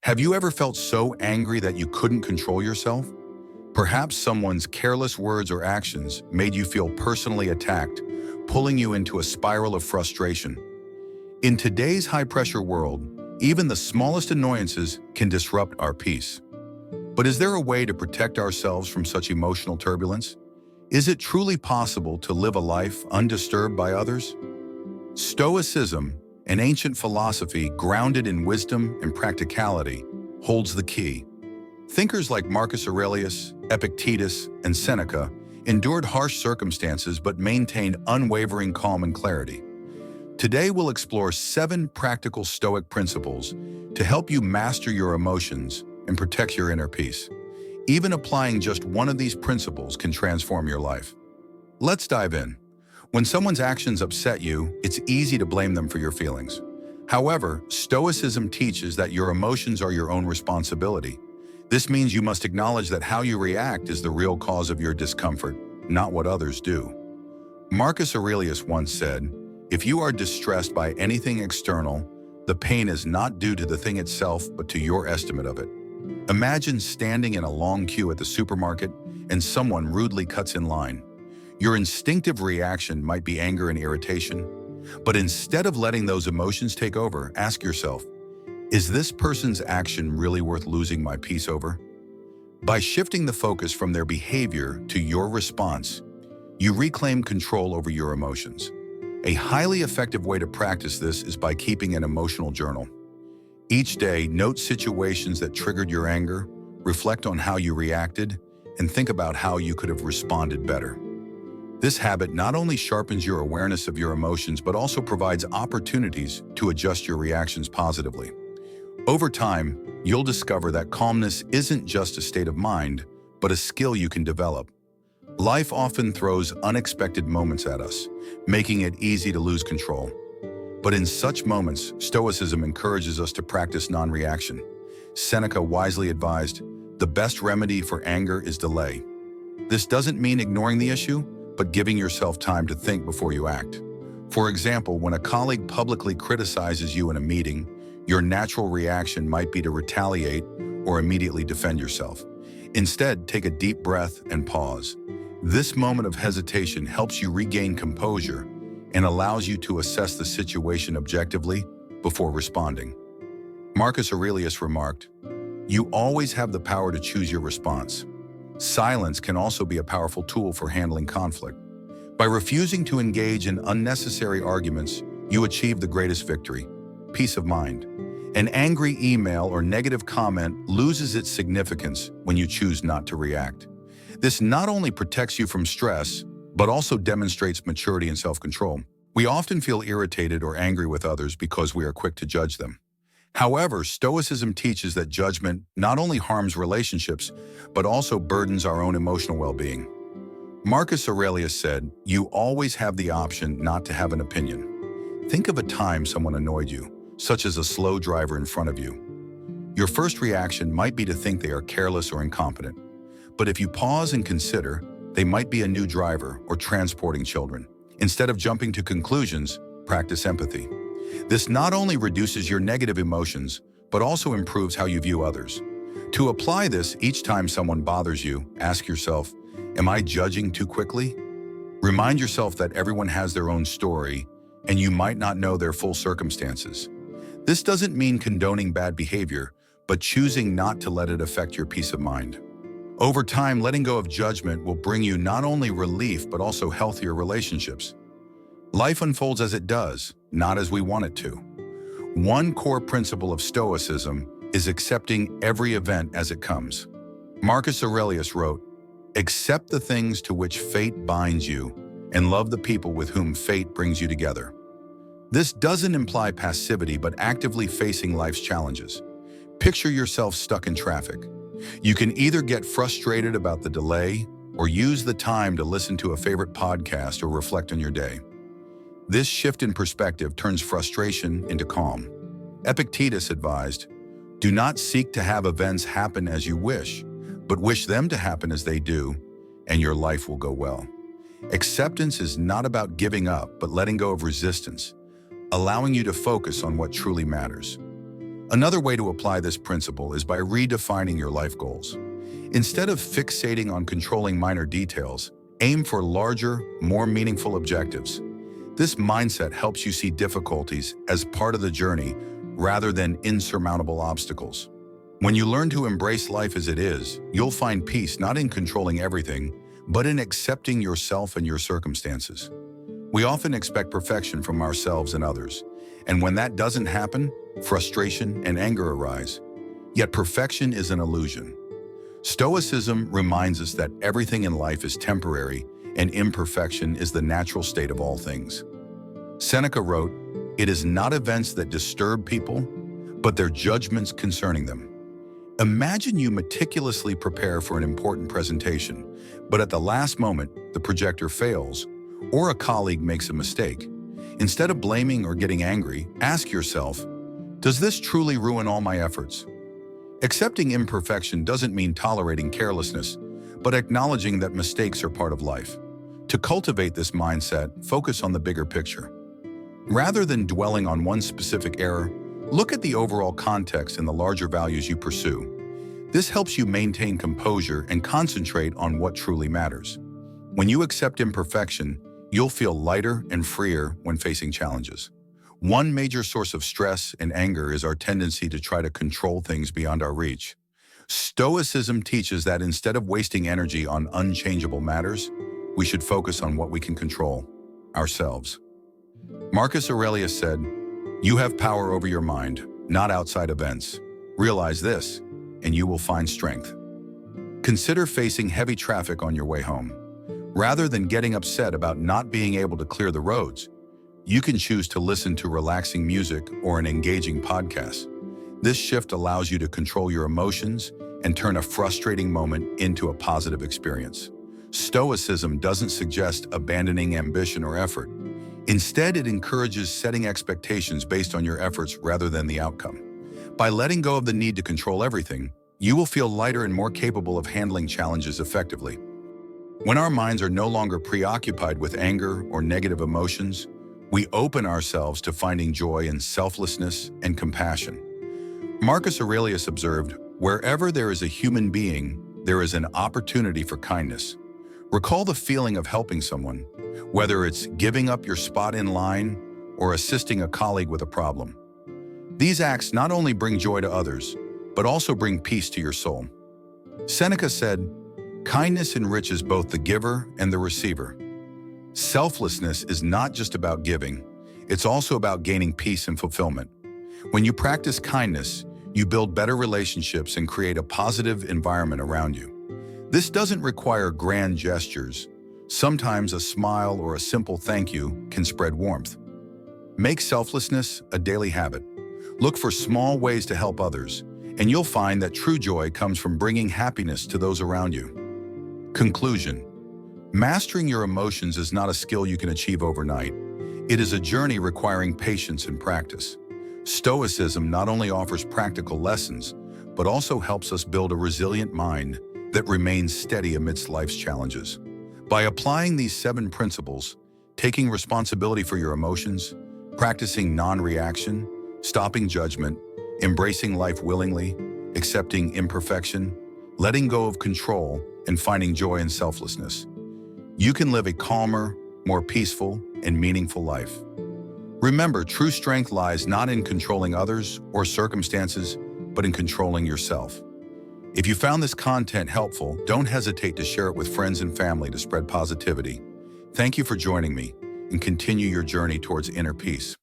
Have you ever felt so angry that you couldn't control yourself? Perhaps someone's careless words or actions made you feel personally attacked, pulling you into a spiral of frustration. In today's high-pressure world, even the smallest annoyances can disrupt our peace. But is there a way to protect ourselves from such emotional turbulence? Is it truly possible to live a life undisturbed by others? Stoicism, an ancient philosophy grounded in wisdom and practicality, holds the key. Thinkers like Marcus Aurelius, Epictetus, and Seneca endured harsh circumstances but maintained unwavering calm and clarity. Today we'll explore 7 practical Stoic principles to help you master your emotions and protect your inner peace. Even applying just one of these principles can transform your life. Let's dive in. When someone's actions upset you, it's easy to blame them for your feelings. However, Stoicism teaches that your emotions are your own responsibility. This means you must acknowledge that how you react is the real cause of your discomfort, not what others do. Marcus Aurelius once said, "If you are distressed by anything external, the pain is not due to the thing itself, but to your estimate of it." Imagine standing in a long queue at the supermarket and someone rudely cuts in line. Your instinctive reaction might be anger and irritation, but instead of letting those emotions take over, ask yourself, is this person's action really worth losing my peace over? By shifting the focus from their behavior to your response, you reclaim control over your emotions. A highly effective way to practice this is by keeping an emotional journal. Each day, note situations that triggered your anger, reflect on how you reacted, and think about how you could have responded better. This habit not only sharpens your awareness of your emotions, but also provides opportunities to adjust your reactions positively. Over time, you'll discover that calmness isn't just a state of mind, but a skill you can develop. Life often throws unexpected moments at us, making it easy to lose control. But in such moments, Stoicism encourages us to practice non-reaction. Seneca wisely advised, "The best remedy for anger is delay." This doesn't mean ignoring the issue, but giving yourself time to think before you act. For example, when a colleague publicly criticizes you in a meeting, your natural reaction might be to retaliate or immediately defend yourself. Instead, take a deep breath and pause. This moment of hesitation helps you regain composure and allows you to assess the situation objectively before responding. Marcus Aurelius remarked, "You always have the power to choose your response." Silence can also be a powerful tool for handling conflict. By refusing to engage in unnecessary arguments, you achieve the greatest victory: peace of mind. An angry email or negative comment loses its significance when you choose not to react. This not only protects you from stress, but also demonstrates maturity and self-control. We often feel irritated or angry with others because we are quick to judge them. However, Stoicism teaches that judgment not only harms relationships, but also burdens our own emotional well-being. Marcus Aurelius said, "You always have the option not to have an opinion." Think of a time someone annoyed you, such as a slow driver in front of you. Your first reaction might be to think they are careless or incompetent. But if you pause and consider, they might be a new driver or transporting children. Instead of jumping to conclusions, practice empathy. This not only reduces your negative emotions, but also improves how you view others. To apply this, each time someone bothers you, ask yourself, am I judging too quickly? Remind yourself that everyone has their own story, and you might not know their full circumstances. This doesn't mean condoning bad behavior, but choosing not to let it affect your peace of mind. Over time, letting go of judgment will bring you not only relief, but also healthier relationships. Life unfolds as it does, not as we want it to. One core principle of Stoicism is accepting every event as it comes. Marcus Aurelius wrote, "Accept the things to which fate binds you, and love the people with whom fate brings you together." This doesn't imply passivity, but actively facing life's challenges. Picture yourself stuck in traffic. You can either get frustrated about the delay or use the time to listen to a favorite podcast or reflect on your day. This shift in perspective turns frustration into calm. Epictetus advised, "Do not seek to have events happen as you wish, but wish them to happen as they do, and your life will go well." Acceptance is not about giving up, but letting go of resistance, allowing you to focus on what truly matters. Another way to apply this principle is by redefining your life goals. Instead of fixating on controlling minor details, aim for larger, more meaningful objectives. This mindset helps you see difficulties as part of the journey rather than insurmountable obstacles. When you learn to embrace life as it is, you'll find peace not in controlling everything, but in accepting yourself and your circumstances. We often expect perfection from ourselves and others, and when that doesn't happen, frustration and anger arise. Yet perfection is an illusion. Stoicism reminds us that everything in life is temporary and imperfection is the natural state of all things. Seneca wrote, "It is not events that disturb people, but their judgments concerning them." Imagine you meticulously prepare for an important presentation, but at the last moment, the projector fails, or a colleague makes a mistake. Instead of blaming or getting angry, ask yourself, does this truly ruin all my efforts? Accepting imperfection doesn't mean tolerating carelessness, but acknowledging that mistakes are part of life. To cultivate this mindset, focus on the bigger picture. Rather than dwelling on one specific error, look at the overall context and the larger values you pursue. This helps you maintain composure and concentrate on what truly matters. When you accept imperfection, you'll feel lighter and freer when facing challenges. One major source of stress and anger is our tendency to try to control things beyond our reach. Stoicism teaches that instead of wasting energy on unchangeable matters, we should focus on what we can control, ourselves. Marcus Aurelius said, "You have power over your mind, not outside events. Realize this, and you will find strength." Consider facing heavy traffic on your way home. Rather than getting upset about not being able to clear the roads, you can choose to listen to relaxing music or an engaging podcast. This shift allows you to control your emotions and turn a frustrating moment into a positive experience. Stoicism doesn't suggest abandoning ambition or effort. Instead, it encourages setting expectations based on your efforts rather than the outcome. By letting go of the need to control everything, you will feel lighter and more capable of handling challenges effectively. When our minds are no longer preoccupied with anger or negative emotions, we open ourselves to finding joy in selflessness and compassion. Marcus Aurelius observed, "Wherever there is a human being, there is an opportunity for kindness." Recall the feeling of helping someone, whether it's giving up your spot in line or assisting a colleague with a problem. These acts not only bring joy to others, but also bring peace to your soul. Seneca said, "Kindness enriches both the giver and the receiver." Selflessness is not just about giving, it's also about gaining peace and fulfillment. When you practice kindness, you build better relationships and create a positive environment around you. This doesn't require grand gestures. Sometimes a smile or a simple thank you can spread warmth. Make selflessness a daily habit. Look for small ways to help others, and you'll find that true joy comes from bringing happiness to those around you. Conclusion: mastering your emotions is not a skill you can achieve overnight. It is a journey requiring patience and practice. Stoicism not only offers practical lessons, but also helps us build a resilient mind that remains steady amidst life's challenges. By applying these 7 principles, taking responsibility for your emotions, practicing non-reaction, stopping judgment, embracing life willingly, accepting imperfection, letting go of control, and finding joy in selflessness, you can live a calmer, more peaceful, and meaningful life. Remember, true strength lies not in controlling others or circumstances, but in controlling yourself. If you found this content helpful, don't hesitate to share it with friends and family to spread positivity. Thank you for joining me, and continue your journey towards inner peace.